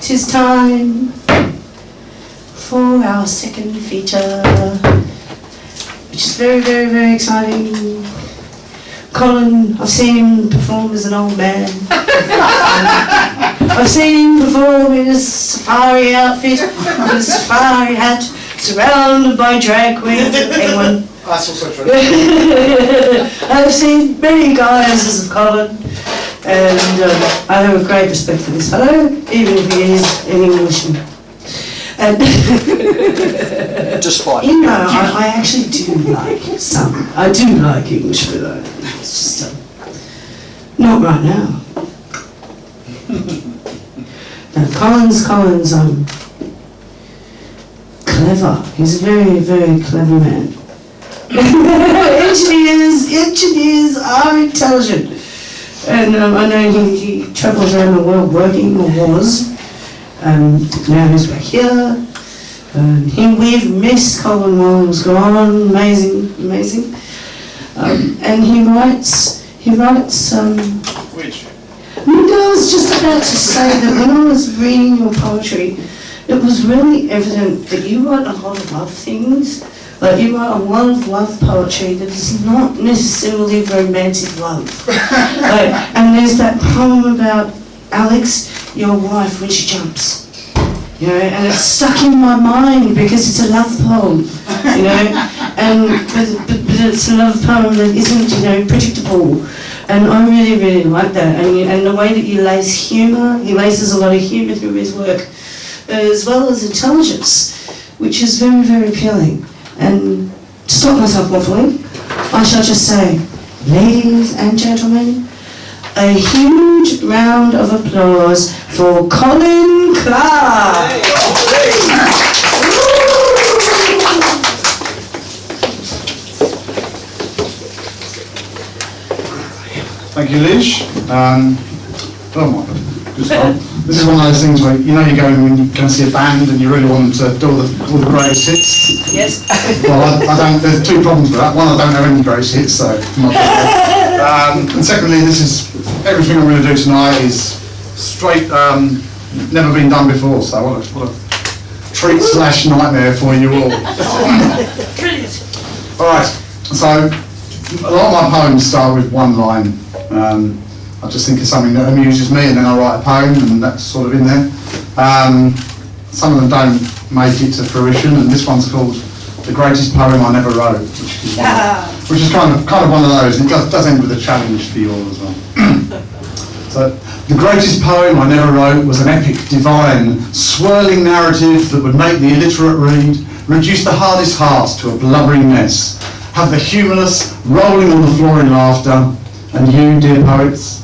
'tis time for our second feature, which is very, very, very exciting. Colin, I've seen him perform as an old man. I've seen him perform in a safari outfit, with a safari hat, surrounded by drag queens and everyone. That's also true. I've seen many guises of Colin, and I have a great respect for this fellow, even if he is an Englishman. And Despite. you know, I actually do like some. I do like Englishmen though. It's just not right now. Now Colin's clever. He's a very, very clever man. Engineers are intelligent, and I know he travels around the world working, or was. Now he's back here. We've missed Colin while he was gone. Amazing. And he writes. Which? I was just about to say that when I was reading your poetry, it was really evident that you write a lot of love things. Like you write a lot of love poetry that is not necessarily romantic love. And there's that poem about Alex, your wife, when she jumps. You know, and it's stuck in my mind because it's a love poem, you know, but it's a love poem that isn't, you know, predictable, and I really, really like that, and the way that he lays humour, he laces a lot of humour through his work, as well as intelligence, which is very, very appealing. And to stop myself waffling, I shall just say, ladies and gentlemen, a huge round of applause for Colin Clark. Thank you, Liz. Oh my God, good stuff. This is one of those things where you know you go when you go see a band and you really want them to do all the greatest hits. Yes. Well, I don't. There's two problems with that. One, I don't have any greatest hits, so I'm not sure. And secondly, this is everything I'm going to do tonight is straight, never been done before. So what a treat / nightmare for you all. Brilliant. All right. So a lot of my poems start with one line. I just think of something that amuses me, and then I write a poem, and that's sort of in there. Some of them don't make it to fruition, and this one's called "The Greatest Poem I Never Wrote," which is kind of one of those. And it does end with a challenge for you all as well. So, the greatest poem I never wrote was an epic, divine, swirling narrative that would make the illiterate read, reduce the hardest heart to a blubbering mess, have the humorless rolling on the floor in laughter, and you, dear poets,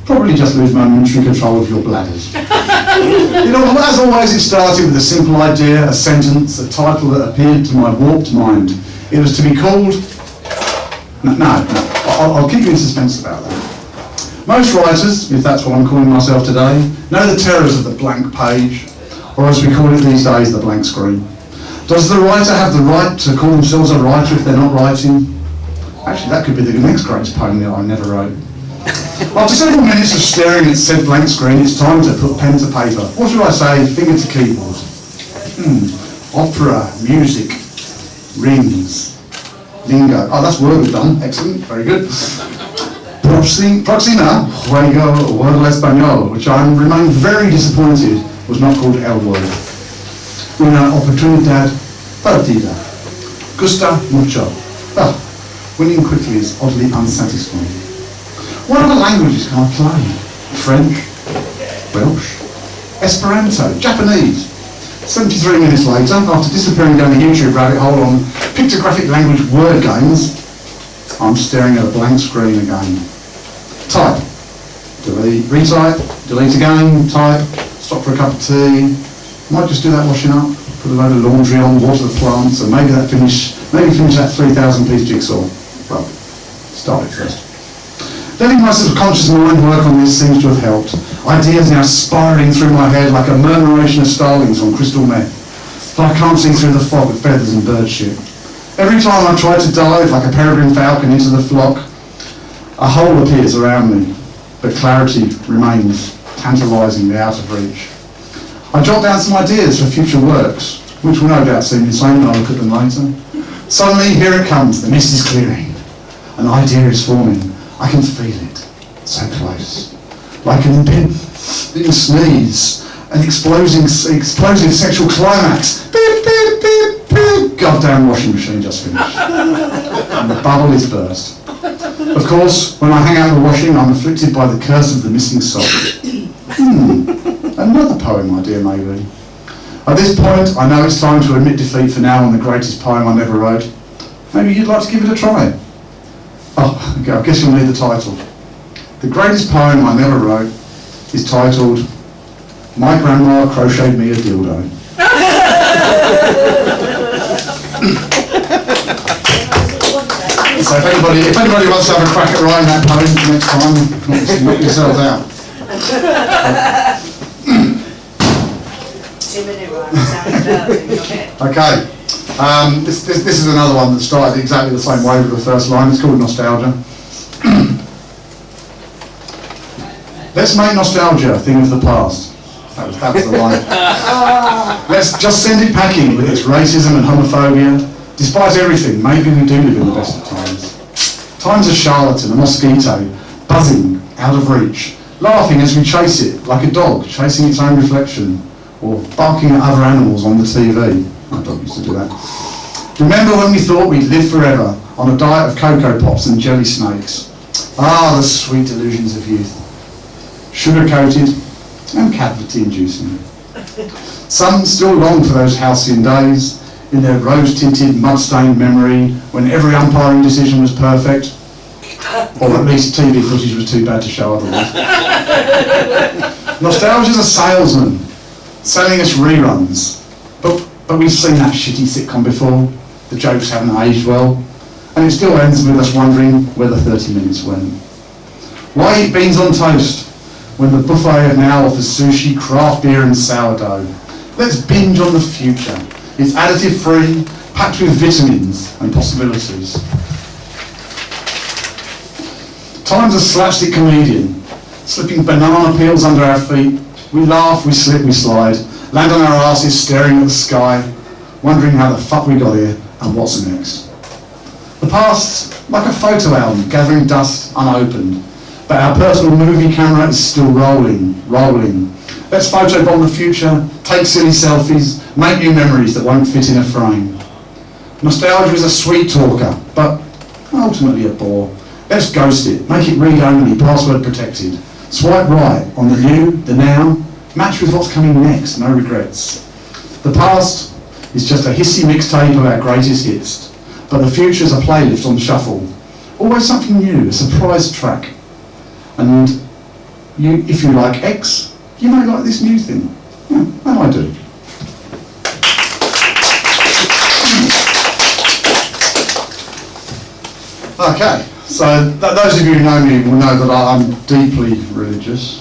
probably just lose momentary control of your bladders. You know, as always, it started with a simple idea, a sentence, a title that appeared to my warped mind. It was to be called... No, I'll keep you in suspense about that. Most writers, if that's what I'm calling myself today, know the terrors of the blank page, or as we call it these days, the blank screen. Does the writer have the right to call themselves a writer if they're not writing? Actually, that could be the next greatest poem that I never wrote. After several minutes of staring at said blank screen, it's time to put pen to paper. What should I say? Finger to keyboard. Opera, music, rings, lingo. Oh, that's word we've done. Excellent, very good. Proxima, juego, word español, which I remain very disappointed was not called El Word. Una oportunidad perdida. Gusta mucho. Oh, winning quickly is oddly unsatisfying. What other languages can I play? French, Welsh, Esperanto, Japanese. 73 minutes later, after disappearing down the YouTube rabbit hole on pictographic language word games, I'm staring at a blank screen again. Type, delete, retype, delete again, type, stop for a cup of tea. Might just do that washing up, put a load of laundry on, water the plants, and maybe finish that 3,000 piece jigsaw. Well, start it first. Letting my subconscious mind work on this seems to have helped. Ideas now spiralling through my head like a murmuration of starlings on crystal meth. But I can't see through the fog of feathers and bird shit. Every time I try to dive like a peregrine falcon into the flock, a hole appears around me, but clarity remains, tantalisingly out of reach. I jot down some ideas for future works, which will no doubt seem insane when I look at them later. Suddenly, here it comes, the mist is clearing. An idea is forming. I can feel it, so close. Like an impending sneeze, an explosive sexual climax. Beep, beep, beep, beep. Goddamn washing machine just finished. And the bubble is burst. Of course, when I hang out the washing, I'm afflicted by the curse of the missing soul. Another poem idea, maybe. At this point, I know it's time to admit defeat for now on the greatest poem I never wrote. Maybe you'd like to give it a try. Oh, okay, I guess you'll need the title. The greatest poem I never wrote is titled, My Grandma Crocheted Me a Dildo. So if anybody wants to have a crack at writing that poem next time, knock yourselves out. 2 minute rhyme, sound Okay, this is another one that started exactly the same way with the first line. It's called Nostalgia. Let's make nostalgia a thing of the past. That was the line. Let's just send it packing with its racism and homophobia. Despite everything, maybe we do live in the best of times. Time's a charlatan, a mosquito, buzzing, out of reach, laughing as we chase it, like a dog chasing its own reflection, or barking at other animals on the TV. My dog used to do that. Remember when we thought we'd live forever on a diet of Cocoa Pops and jelly snakes? Ah, the sweet delusions of youth. Sugar-coated and cavity-inducing. Some still long for those halcyon days, in their rose-tinted, mud-stained memory, when every umpiring decision was perfect, or at least TV footage was too bad to show otherwise. Nostalgia's a salesman, selling us reruns, but we've seen that shitty sitcom before, the jokes haven't aged well, and it still ends with us wondering where the 30 minutes went. Why eat beans on toast, when the buffet of now offers sushi, craft beer and sourdough? Let's binge on the future. It's additive-free, packed with vitamins and possibilities. Time's a slapstick comedian, slipping banana peels under our feet. We laugh, we slip, we slide, land on our asses staring at the sky, wondering how the fuck we got here and what's next. The past's like a photo album gathering dust unopened, but our personal movie camera is still rolling. Let's photobomb the future, take silly selfies, make new memories that won't fit in a frame. Nostalgia is a sweet talker, but ultimately a bore. Let's ghost it, make it read-only, password protected. Swipe right on the new, the now, match with what's coming next, no regrets. The past is just a hissy mixtape of our greatest hits, but the future's a playlist on shuffle. Always something new, a surprise track. And you, if you like X, you may like this new thing. Yeah, and I do. Okay, so those of you who know me will know that I'm deeply religious.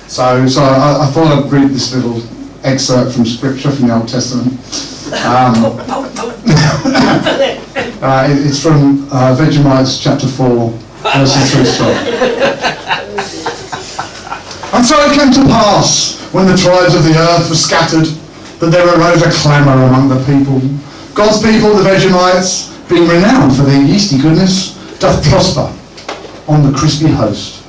So I thought I'd read this little excerpt from scripture from the Old Testament. It's from Vegemite chapter 4, verses 3 to 12. And so it came to pass, when the tribes of the earth were scattered, that there arose a clamour among the people. God's people, the Vegemites, being renowned for their yeasty goodness, doth prosper on the crispy host.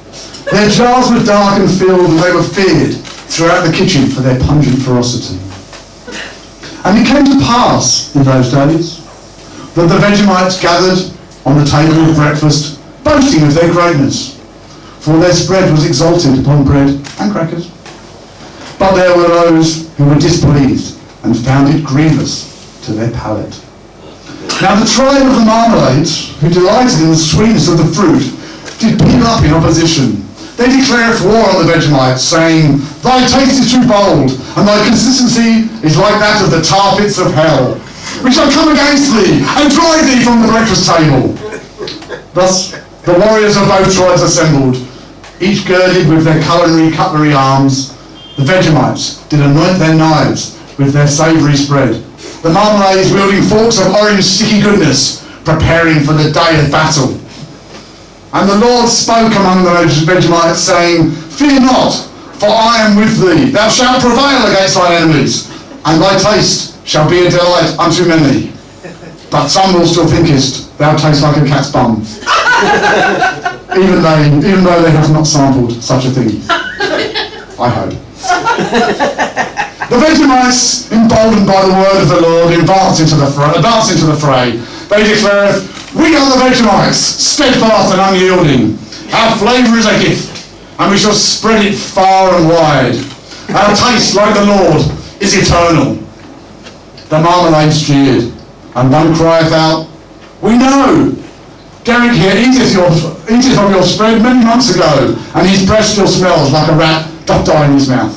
Their jars were dark and filled, and they were feared throughout the kitchen for their pungent ferocity. And it came to pass in those days that the Vegemites gathered on the table of breakfast, boasting of their greatness, for their spread was exalted upon bread and crackers. But there were those who were displeased and found it grievous to their palate. Now the tribe of the Marmalades, who delighted in the sweetness of the fruit, did peel up in opposition. They declareth war on the Vegemites, saying, Thy taste is too bold, and thy consistency is like that of the tar pits of hell. We shall come against thee, and drive thee from the breakfast table. Thus the warriors of both tribes assembled, each girded with their culinary cutlery arms. The Vegemites did anoint their knives with their savoury spread, the Marmalades wielding forks of orange sticky goodness, preparing for the day of battle. And the Lord spoke among the Vegemites, saying, Fear not, for I am with thee. Thou shalt prevail against thine enemies, and thy taste shall be a delight unto many. But some will still thinkest, thou taste like a cat's bum. even though they have not sampled such a thing. I hope. The Vegemites, emboldened by the word of the Lord, advance into the fray. They declare, We are the Vegemites, steadfast and unyielding. Our flavour is a gift, and we shall spread it far and wide. Our taste, like the Lord, is eternal. The marmalades jeered, and one crieth out, We know! Derek here eateth of your spread many months ago, and his breath still smells like a rat doth die in his mouth.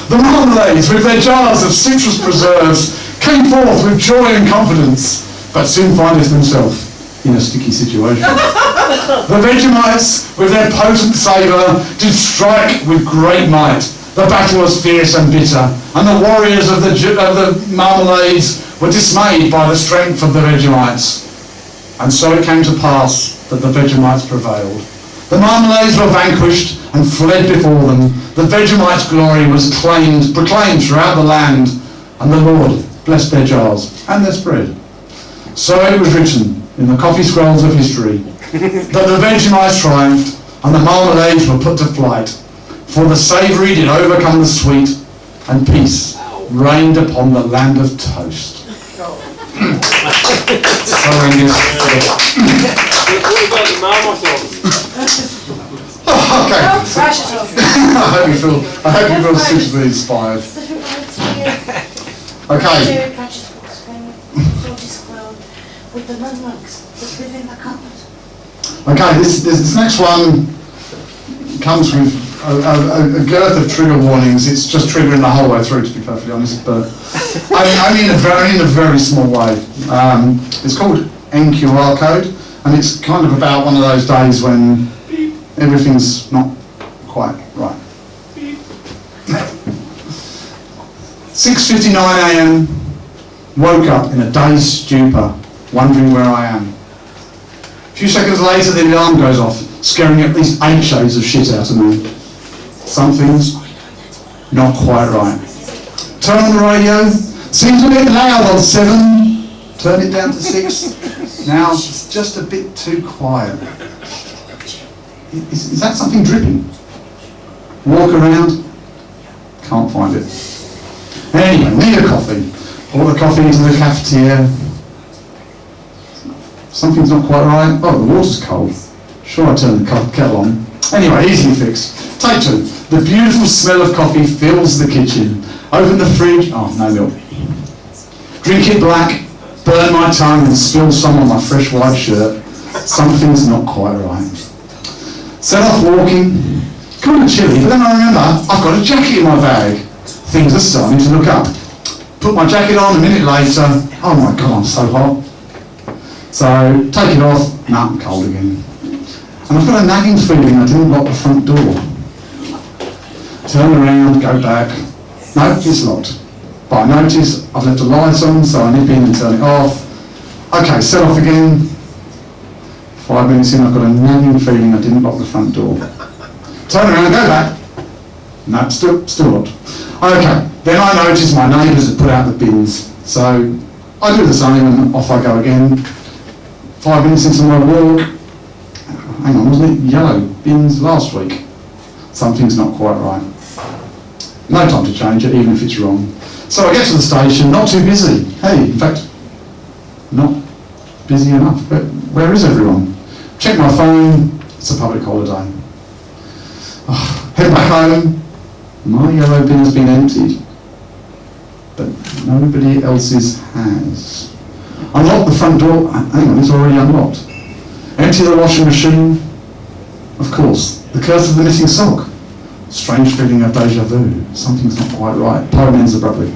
The marmalades, with their jars of citrus preserves, came forth with joy and confidence, but soon findeth themselves in a sticky situation. The Vegemites, with their potent savour, did strike with great might. The battle was fierce and bitter, and the warriors of the marmalades were dismayed by the strength of the Vegemites. And so it came to pass that the Vegemites prevailed. The marmalades were vanquished and fled before them. The Vegemites' glory was proclaimed throughout the land, and the Lord blessed their jars and their spread. So it was written in the coffee scrolls of history that the Vegemites triumphed and the marmalades were put to flight. For the savoury did overcome the sweet, and peace reigned upon the land of toast. Sorry, okay. I hope you feel suitably inspired. Okay. Okay, this next one comes with a girth of trigger warnings. It's just triggering the whole way through, to be perfectly honest, but only in a very small way. It's called NQR code, and it's kind of about one of those days when everything's not quite right. 6:59 a.m, woke up in a dazed stupor, wondering where I am. A few seconds later, the alarm goes off, scaring at least 8 shades of shit out of me. Something's not quite right. Turn on the radio, seems a bit loud on 7, turn it down to 6. Now it's just a bit too quiet. Is that something dripping? Walk around, can't find it. Anyway, need a coffee. Pour the coffee into the cafetiere. Something's not quite right. Oh, the water's cold. Sure, I turned the kettle on. Anyway, easily fixed. Take 2. The beautiful smell of coffee fills the kitchen. Open the fridge. Oh, no milk. Drink it black. Burn my tongue and spill some on my fresh white shirt. Something's not quite right. Set off walking. Kind of chilly, but then I remember I've got a jacket in my bag. Things are starting to look up. Put my jacket on, a minute later, oh my God, I'm so hot. So, take it off, nah, I'm cold again. And I've got a nagging feeling I didn't lock the front door. Turn around, go back. No, it's locked. But I notice I've left the lights on, so I nip in and turn it off. Okay, set off again. 5 minutes in, I've got a nagging feeling I didn't lock the front door. Turn around, go back. No, still locked. Okay, then I notice my neighbours have put out the bins. So I do the same and off I go again. 5 minutes into my walk. Hang on, wasn't it yellow bins last week? Something's not quite right. No time to change it, even if it's wrong. So I get to the station, not too busy. Hey, in fact, not busy enough. Where is everyone? Check my phone, it's a public holiday. Head back home, my yellow bin has been emptied, but nobody else's has. Unlock the front door, hang on, it's already unlocked. Empty the washing machine, of course, the curse of the missing sock. Strange feeling of deja vu, something's not quite right. Poem ends abruptly.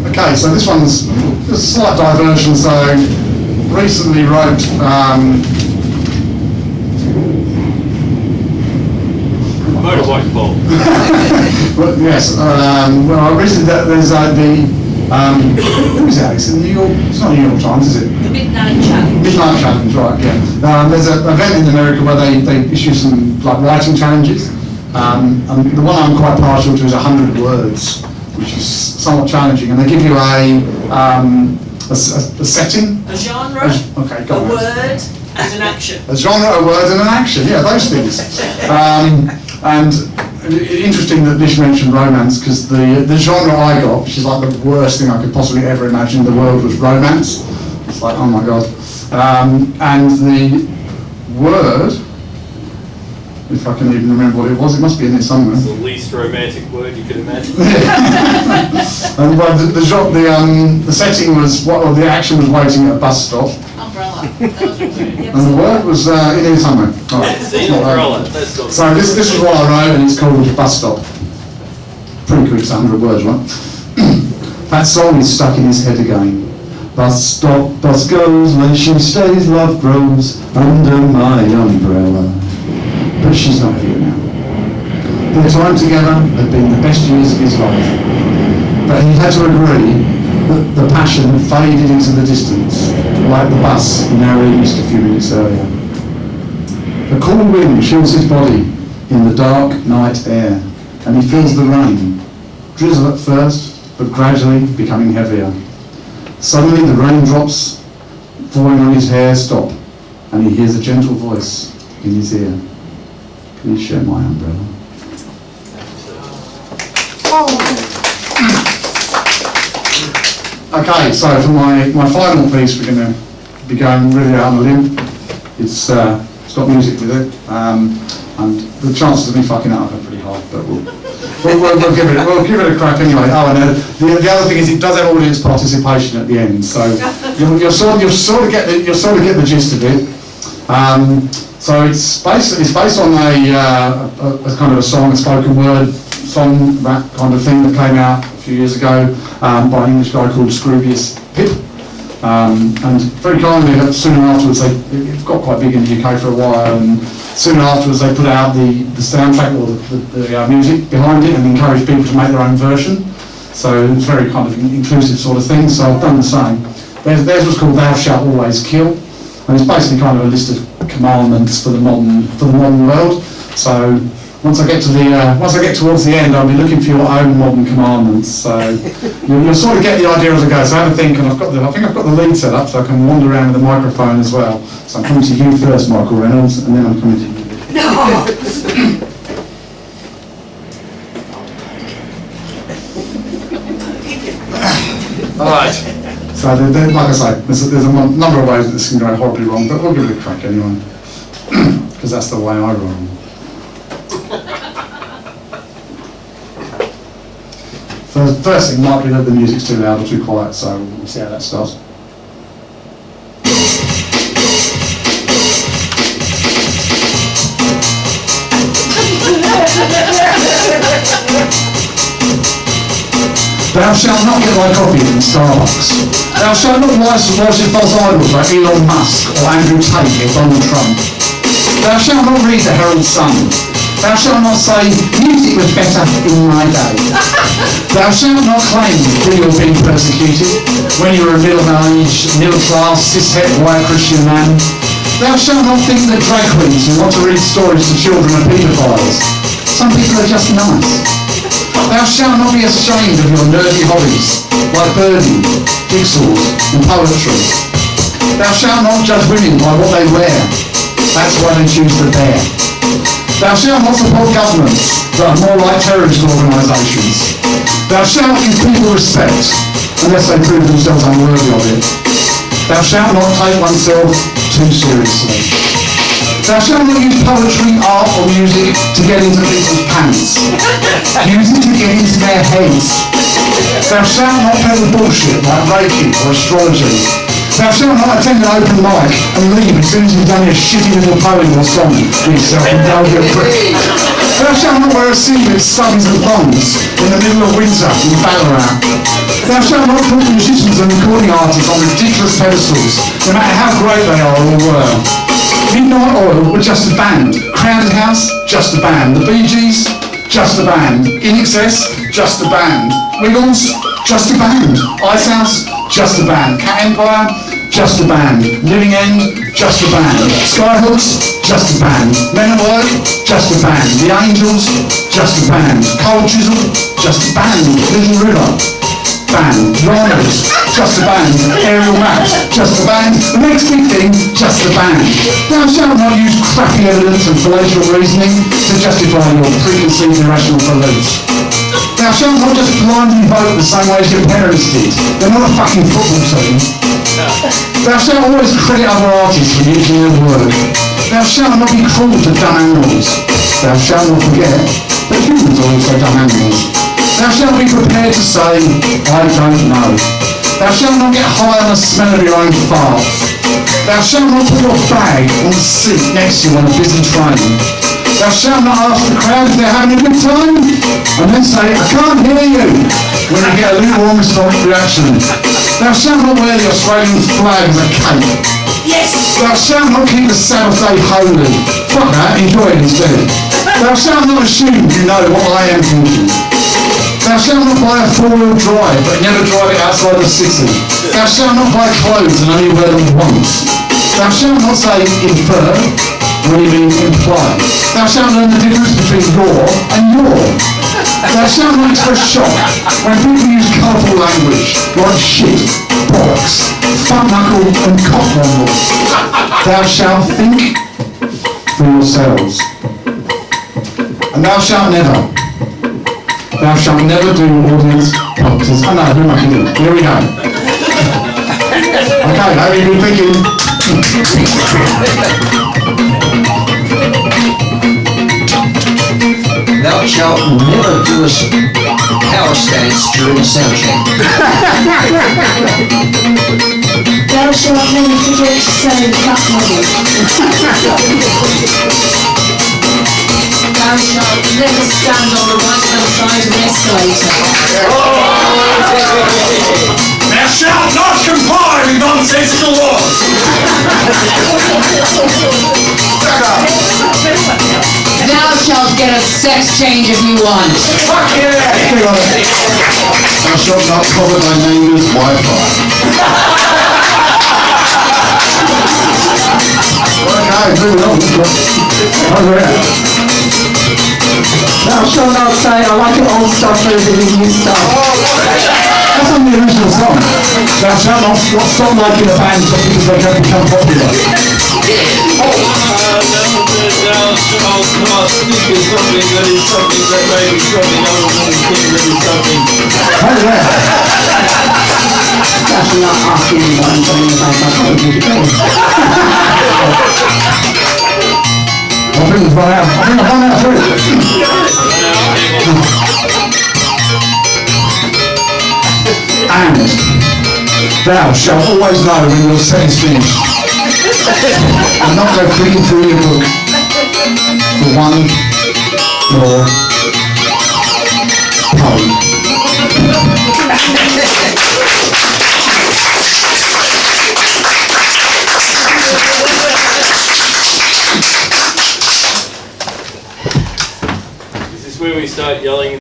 Okay, so this one's a slight diversion. So recently wrote Motorbike ball. Well, yes. Well, I recently there's who is that? It's in New York. It's not New York Times, is it? The Midnight Challenge. Midnight Challenge, right? Yeah. There's an event in America where they issue some like writing challenges, and the one I'm quite partial to is 100 words, which is somewhat challenging, and they give you a setting. A genre. Okay, go A on. word and an action. A genre, a word, and an action. Yeah, those things. And interesting that Lish mentioned romance, because the genre I got, which is like the worst thing I could possibly ever imagine in the world, was romance. It's like, oh my god. And the word, if I can even remember what it was, it must be in there somewhere. It's the least romantic word you could imagine. And well, the setting was, well, the action was waiting at a bus stop. Umbrella. That was a word. And the word was in here somewhere. Right. See, umbrella. That's not So this is what I wrote, and it's called Bus Stop. Pretty quick, it's 100 words, right? That song is stuck in his head again. Bus stop, bus goes, when she stays, love grows under my umbrella. But she's not here now. Their time together had been the best years of his life. But he had to agree that the passion had faded into the distance, like the bus he now released a few minutes earlier. The cool wind chills his body in the dark night air, and he feels the rain, drizzle at first, but gradually becoming heavier. Suddenly the raindrops falling on his hair stop, and he hears a gentle voice in his ear. Can you share my umbrella? Okay, so for my final piece, we're going to be going really out on a limb. It's got music with it, and the chances of me fucking it up are pretty high, but we'll give it a crack anyway. Oh, and the other thing is it does have audience participation at the end, so you'll sort of get the gist of it. So it's based on a kind of a song, a spoken word song, that kind of thing that came out a few years ago by an English guy called Scroobius Pip. And very kindly, soon afterwards, it got quite big in the UK for a while, and soon afterwards they put out the soundtrack or the music behind it and encouraged people to make their own version. So it's very kind of inclusive sort of thing, so I've done the same. Theirs was called Thou Shalt Always Kill, and it's basically kind of a list of commandments for the modern world. So once I get towards the end, I'll be looking for your own modern commandments. So you'll sort of get the idea as I go. So have a think, and I think I've got the lead set up, so I can wander around with the microphone as well. So I'm coming to you first, Michael Reynolds, and then I'm coming to you. All right. So like I say, there's a number of ways that this can go horribly wrong, but we'll give it a crack anyway, because that's the way I roll. First thing might be that the music's too loud or too quiet, so we'll see how that starts. Thou shalt not get thy coffee from Starbucks. Thou shalt not worship false idols like Elon Musk or Andrew Tate or Donald Trump. Thou shalt not read the Herald Sun. Thou shalt not say, music was better in my day. Thou shalt not claim that you're being persecuted when you're a middle-aged, middle-class, cis-het, white Christian man. Thou shalt not think that drag queens who want to read stories to children are paedophiles. Some people are just nice. Thou shalt not be ashamed of your nerdy hobbies, like birding, jigsaws, and poetry. Thou shalt not judge women by what they wear. That's why they choose the bear. Thou shalt not support governments that are more like terrorist organisations. Thou shalt give people respect, unless they prove themselves unworthy of it. Thou shalt not take oneself too seriously. Thou shalt not use poetry, art or music to get into people's pants. Use it to get into their heads. Thou shalt not peddle bullshit like Reiki or astrology. Thou shalt not attend an open mic and leave as soon as you've done your shitty little poem or song, you self-indulgent prick. Thou shalt not wear a suit with stubbies and thongs in the middle of winter in Ballarat. Thou shalt not put musicians and recording artists on ridiculous pedestals, no matter how great they are or were. Midnight Oil were just a band. Crowded House, just a band. The Bee Gees, just a band. In Excess, just a band. Wiggles, just a band. Ice House, just a band. Cat Empire, just a band. Living End, just a band. Skyhooks, just a band. Men at Work, just a band. The Angels, just a band. Cold Chisel, just a band. Little River, band. Rhinos, just a band. Aerial Maps, just a band. The Next Big Thing, just a band. Thou shalt not use crappy evidence and fallacious reasoning to justify your preconceived irrational beliefs. Thou shalt not just blindly vote the same way as your parents did. They're not a fucking football team. Thou shalt always credit other artists for using their work. Thou shalt not be cruel to dumb animals. Thou shalt not forget that humans are also dumb animals. Thou shalt be prepared to say, I don't know. Thou shalt not get high on the smell of your own farts. Thou shalt not put your bag on the seat next to you on a busy train. Thou shalt not ask the crowd if they're having a good time, and then say, I can't hear you, when you get a lukewarm reaction. Thou shalt not wear the Australian flag as a cape. Yes! Thou shalt not keep the Sabbath day holy. Fuck that, enjoy it instead. Thou shalt not assume you know what I am thinking. Thou shalt not buy a four-wheel drive, but never drive it outside the city. Thou shalt not buy clothes and only wear them once. Thou shalt not say infer when you mean imply. Thou shalt learn the difference between your and your. Thou shalt not express shock when people use colourful language like shit, bollocks, fuck knuckle and cock rumble. Thou shalt think for yourselves. And thou shalt never do audience prompters. Oh no, who am I kidding? Here we go. Okay, how have you been thinking? Thou shalt never do a power stance during a sound check. Thou shalt never forget to say cut model. Thou shalt never stand on the right-hand side of an escalator. Thou shalt not comply with nonsensical laws. Thou shalt get a sex change if you want. Fuck yeah! Thou shalt not cover thy neighbour's Wi-Fi. Okay, moving on. Over here. Thou shalt not say, I like your old stuff better than your new stuff. That's on the original song. Thou shalt not stop liking a band just because they don't become popular. Thou shalt not think of something that is something that may be something other than a thing that is something. Over there. Thou shalt not ask anyone something about my poetry. I think we've run out. I think I've run out through. And thou shalt always know when your set is finished. And not go flicking through your book for one more poem. Is this where we start yelling?